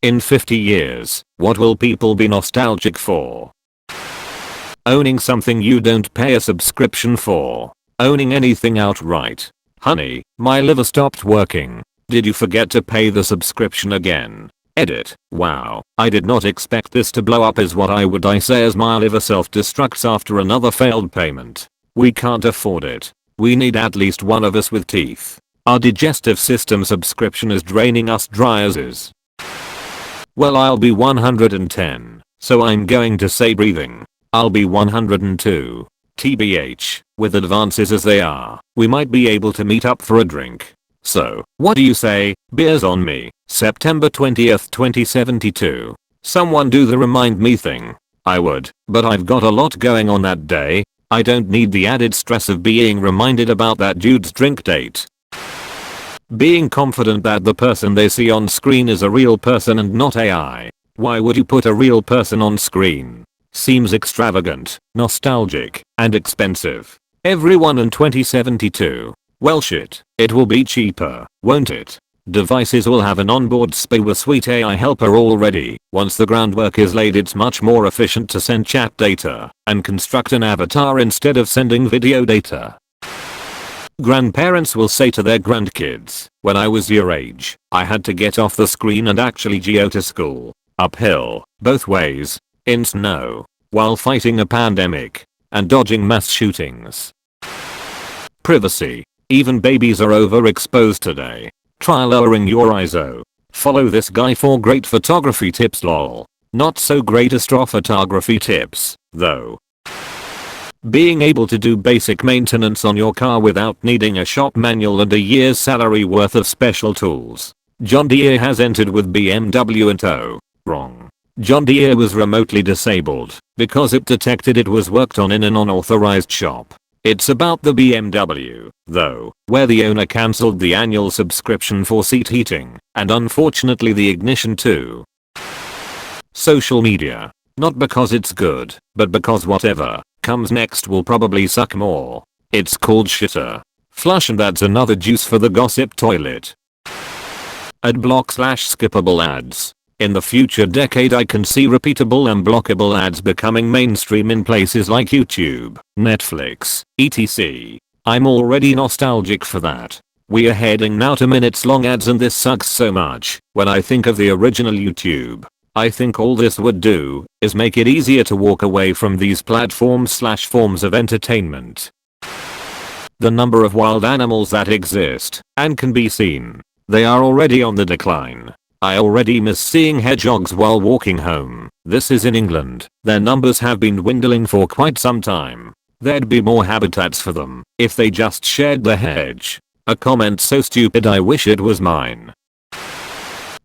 In 50 years, what will people be nostalgic for? Owning something you don't pay a subscription for. Owning anything outright. Honey, my liver stopped working. Did you forget to pay the subscription again? Edit. Wow, I did not expect this to blow up as what I say as my liver self-destructs after another failed payment. We can't afford it. We need at least one of us with teeth. Our digestive system subscription is draining us dry as is. Well, I'll be 110, so I'm going to say breathing. I'll be 102. TBH, with advances as they are, we might be able to meet up for a drink. So, what do you say? Beers on me. September 20th 2072. Someone do the remind me thing. I would, but I've got a lot going on that day. I don't need the added stress of being reminded about that dude's drink date. Being confident that the person they see on screen is a real person and not AI. Why would you put a real person on screen? Seems extravagant, nostalgic, and expensive. Everyone in 2072. Well shit, it will be cheaper, won't it? Devices will have an onboard spy with sweet AI helper already. Once the groundwork is laid, it's much more efficient to send chat data and construct an avatar instead of sending video data. Grandparents will say to their grandkids, when I was your age, I had to get off the screen and actually go to school. Uphill, both ways, in snow, while fighting a pandemic, and dodging mass shootings. Privacy. Even babies are overexposed today. Try lowering your ISO. Follow this guy for great photography tips lol. Not so great astrophotography tips, though. Being able to do basic maintenance on your car without needing a shop manual and a year's salary worth of special tools. John Deere has entered with BMW in tow. Wrong. John Deere was remotely disabled because it detected it was worked on in an unauthorized shop. It's about the BMW, though, where the owner cancelled the annual subscription for seat heating, and unfortunately the ignition too. Social media. Not because it's good, but because whatever comes next will probably suck more. It's called shitter. Flush, and that's another juice for the gossip toilet. Adblock/skippable ads. In the future decade, I can see repeatable and blockable ads becoming mainstream in places like YouTube, Netflix, etc. I'm already nostalgic for that. We are heading now to minutes long ads, and this sucks so much. When I think of the original YouTube, I think all this would do is make it easier to walk away from these platforms/forms of entertainment. The number of wild animals that exist and can be seen, they are already on the decline. I already miss seeing hedgehogs while walking home. This is in England. Their numbers have been dwindling for quite some time. There'd be more habitats for them if they just shared the hedge. A comment so stupid I wish it was mine.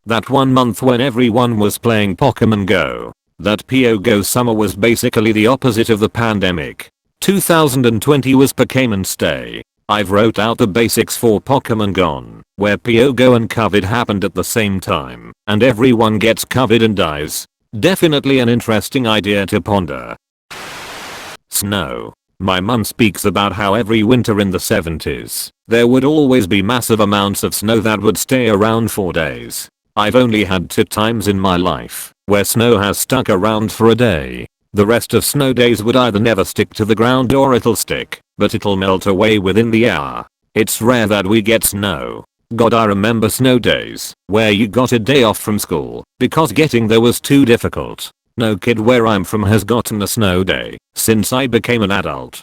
That one month when everyone was playing Pokemon Go. That Go summer was basically the opposite of the pandemic. 2020 was Pokemon Stay. I've wrote out the basics for Pokemon Gone, where Go and COVID happened at the same time, and everyone gets COVID and dies. Definitely an interesting idea to ponder. Snow. My mum speaks about how every winter in the 70s, there would always be massive amounts of snow that would stay around for days. I've only had 2 times in my life where snow has stuck around for a day. The rest of snow days would either never stick to the ground or it'll stick, but it'll melt away within the hour. It's rare that we get snow. God, I remember snow days where you got a day off from school because getting there was too difficult. No kid where I'm from has gotten a snow day since I became an adult.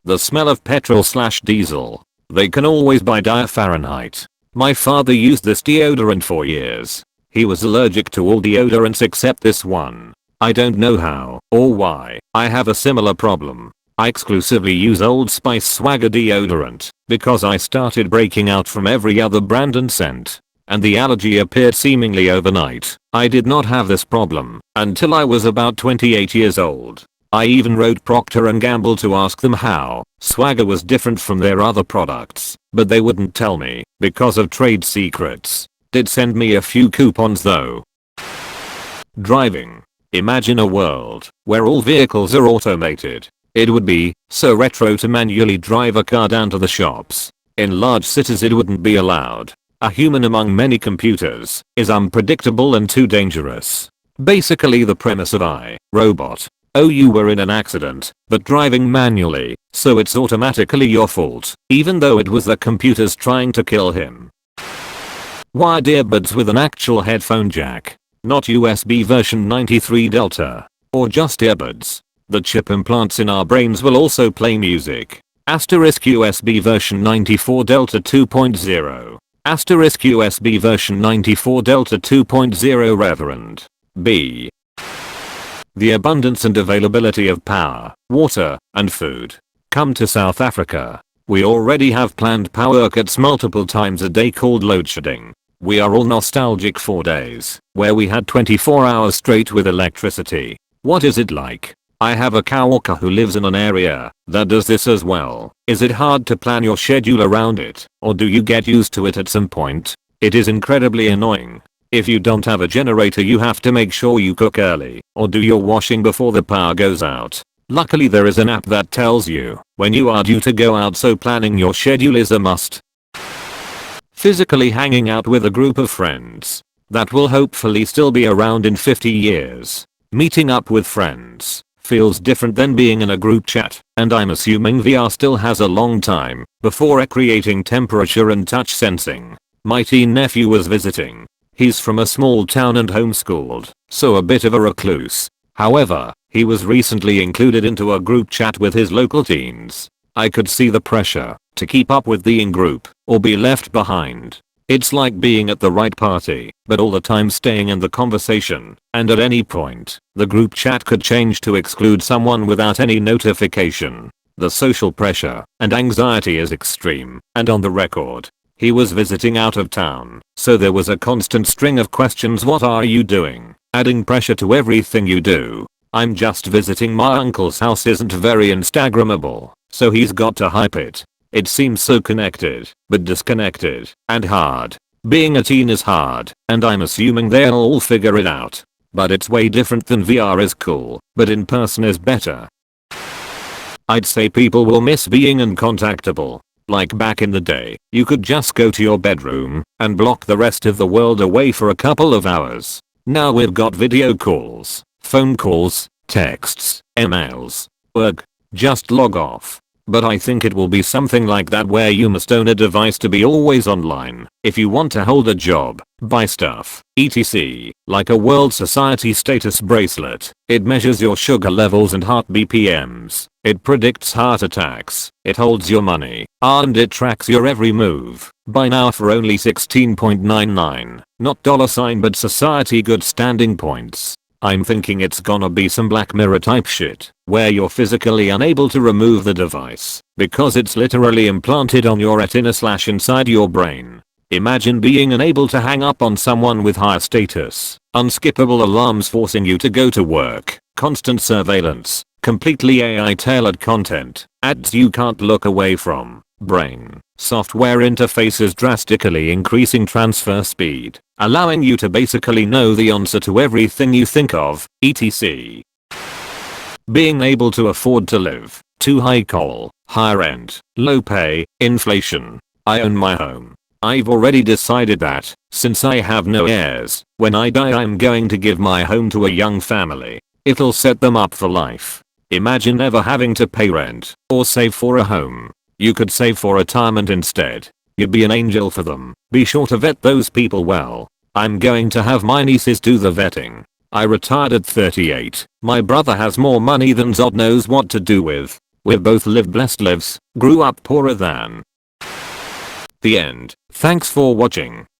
The smell of petrol/diesel. They can always buy Fahrenheit. My father used this deodorant for years. He was allergic to all deodorants except this one. I don't know how or why. I have a similar problem. I exclusively use Old Spice Swagger deodorant because I started breaking out from every other brand and scent, and the allergy appeared seemingly overnight. I did not have this problem until I was about 28 years old. I even wrote Procter & Gamble to ask them how Swagger was different from their other products, but they wouldn't tell me because of trade secrets. Did send me a few coupons though. Driving. Imagine a world where all vehicles are automated. It would be so retro to manually drive a car down to the shops. In large cities it wouldn't be allowed. a human among many computers, is unpredictable and too dangerous. Basically the premise of I, Robot. Oh, you were in an accident, but driving manually, so it's automatically your fault, even though it was the computers trying to kill him. Wired earbuds with an actual headphone jack, not USB version 93 Delta, or just earbuds. The chip implants in our brains will also play music. Asterisk USB version 94 Delta 2.0. Asterisk USB version 94 Delta 2.0 Reverend. B. The abundance and availability of power, water, and food. Come to South Africa. We already have planned power cuts multiple times a day called load shedding. We are all nostalgic for days where we had 24 hours straight with electricity. What is it like? I have a coworker who lives in an area that does this as well. Is it hard to plan your schedule around it, or do you get used to it at some point? It is incredibly annoying. If you don't have a generator, you have to make sure you cook early or do your washing before the power goes out. Luckily there is an app that tells you when you are due to go out, so planning your schedule is a must. Physically hanging out with a group of friends that will hopefully still be around in 50 years. Meeting up with friends feels different than being in a group chat, and I'm assuming VR still has a long time before recreating temperature and touch sensing. My teen nephew was visiting. He's from a small town and homeschooled, so a bit of a recluse. However, he was recently included into a group chat with his local teens. I could see the pressure to keep up with the in-group or be left behind. It's like being at the right party, but all the time staying in the conversation, and at any point, the group chat could change to exclude someone without any notification. The social pressure and anxiety is extreme, and on the record. He was visiting out of town, so there was a constant string of questions. What are you doing? Adding pressure to everything you do. I'm just visiting my uncle's house isn't very Instagrammable, so he's got to hype it. It seems so connected, but disconnected, and hard. Being a teen is hard, and I'm assuming they'll all figure it out. But it's way different than VR is cool, but in person is better. I'd say people will miss being uncontactable. Like back in the day, you could just go to your bedroom and block the rest of the world away for a couple of hours. Now we've got video calls, phone calls, texts, emails. Ugh. Just log off. But I think it will be something like that where you must own a device to be always online if you want to hold a job, buy stuff, etc. Like a World Society status bracelet. It measures your sugar levels and heart BPMs. It predicts heart attacks. It holds your money. And it tracks your every move. Buy now for only $16.99. Not $ but society good standing points. I'm thinking it's gonna be some Black Mirror type shit, where you're physically unable to remove the device, because it's literally implanted on your retina/inside your brain. Imagine being unable to hang up on someone with higher status, unskippable alarms forcing you to go to work, constant surveillance, completely AI tailored content, ads you can't look away from, brain, software interfaces drastically increasing transfer speed, allowing you to basically know the answer to everything you think of, etc. Being able to afford to live, too high call, high rent, low pay, inflation. I own my home. I've already decided that, since I have no heirs, when I die I'm going to give my home to a young family. It'll set them up for life. Imagine never having to pay rent, or save for a home. You could save for retirement instead. You'd be an angel for them. Be sure to vet those people well. I'm going to have my nieces do the vetting. I retired at 38. My brother has more money than Zod knows what to do with. We've both lived blessed lives, grew up poorer than. The end. Thanks for watching.